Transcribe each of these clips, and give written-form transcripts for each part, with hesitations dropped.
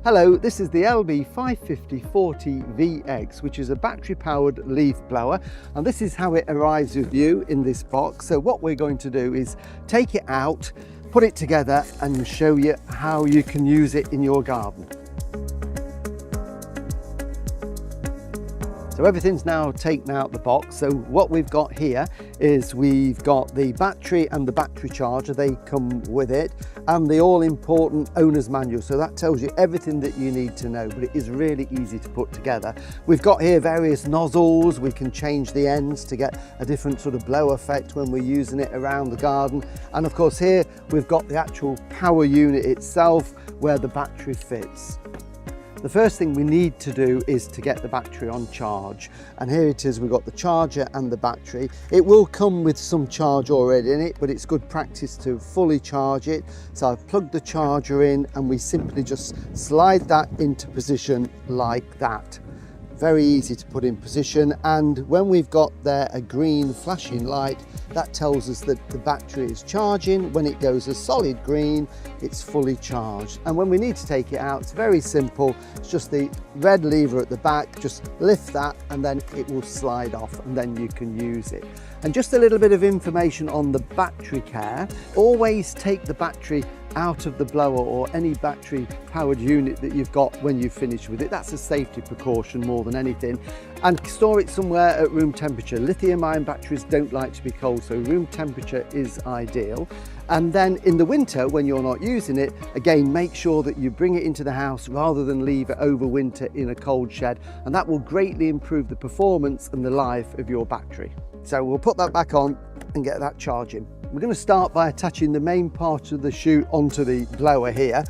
Hello, this is the LB55040VX, which is a battery-powered leaf blower, and this is how it arrives with you in this box. So what we're going to do is take it out, put it together and show you how you can use it in your garden. So everything's now taken out the box. So what we've got here is we've got the battery and the battery charger. They come with it, and the all-important owner's manual. So that tells you everything that you need to know, but it is really easy to put together. We've got here various nozzles. We can change the ends to get a different sort of blow effect when we're using it around the garden. And of course here we've got the actual power unit itself where the battery fits. The first thing we need to do is to get the battery on charge, and here it is. We've got the charger and the battery. It will come with some charge already in it, but it's good practice to fully charge it. So I've plugged the charger in and we simply just slide that into position like that. Very easy to put in position, and when we've got there a green flashing light, that tells us that the battery is charging. When it goes a solid green, it's fully charged. And when we need to take it out, it's very simple. It's just the red lever at the back. Just lift that and then it will slide off, and then you can use it. And just a little bit of information on the battery care. Always take the battery out of the blower or any battery powered unit that you've got when you finish with it. That's a safety precaution more than anything, and store it somewhere at room temperature. Lithium ion batteries don't like to be cold, so room temperature is ideal. And then in the winter, when you're not using it, again, make sure that you bring it into the house rather than leave it over winter in a cold shed, and that will greatly improve the performance and the life of your battery. So we'll put that back on and get that charging. We're going to start by attaching the main part of the chute onto the blower here.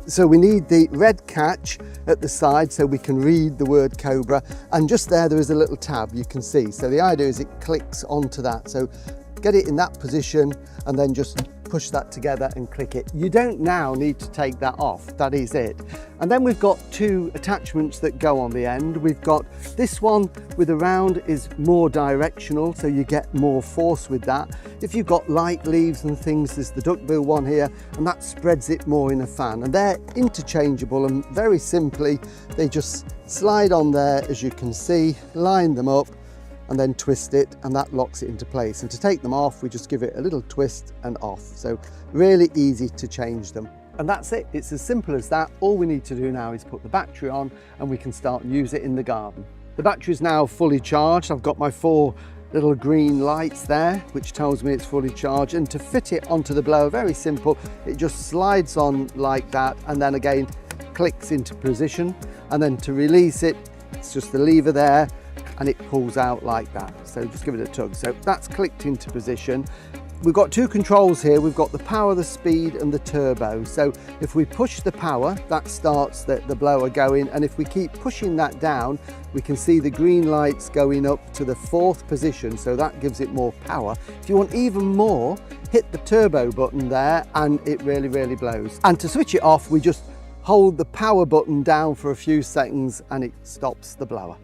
So we need the red catch at the side so we can read the word Cobra, and just there is a little tab you can see. So the idea is it clicks onto that. So get it in that position and then just push that together and click it. You don't now need to take that off, that is it. And then we've got two attachments that go on the end. We've got this one with a round is more directional, so you get more force with that. If you've got light leaves and things, there's the duckbill one here, and that spreads it more in a fan. And they're interchangeable, and very simply, they just slide on there, as you can see, line them up, and then twist it, and that locks it into place. And to take them off, we just give it a little twist and off. So really easy to change them. And that's it. It's as simple as that. All we need to do now is put the battery on and we can start and use it in the garden. The battery is now fully charged. I've got my 4 little green lights there, which tells me it's fully charged. And to fit it onto the blower, very simple. It just slides on like that, and then again, clicks into position. And then to release it, it's just the lever there, and it pulls out like that. So just give it a tug. So that's clicked into position. We've got 2 controls here. We've got the power, the speed, and the turbo. So if we push the power, that starts the blower going, and if we keep pushing that down, we can see the green lights going up to the 4th position, so that gives it more power. If you want even more, hit the turbo button there, and it really blows. And to switch it off, we just hold the power button down for a few seconds and it stops the blower.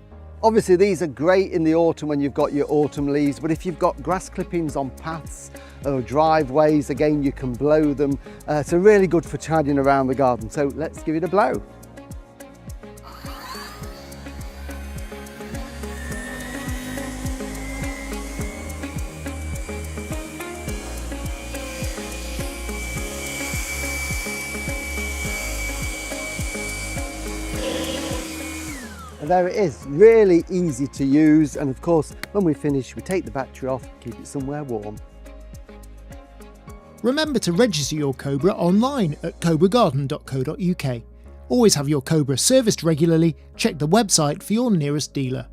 Obviously these are great in the autumn when you've got your autumn leaves, but if you've got grass clippings on paths or driveways, again, you can blow them. So really good for tidying around the garden. So let's give it a blow. And there it is, really easy to use. And of course, when we finish, we take the battery off, keep it somewhere warm. Remember to register your Cobra online at cobragarden.co.uk. Always have your Cobra serviced regularly. Check the website for your nearest dealer.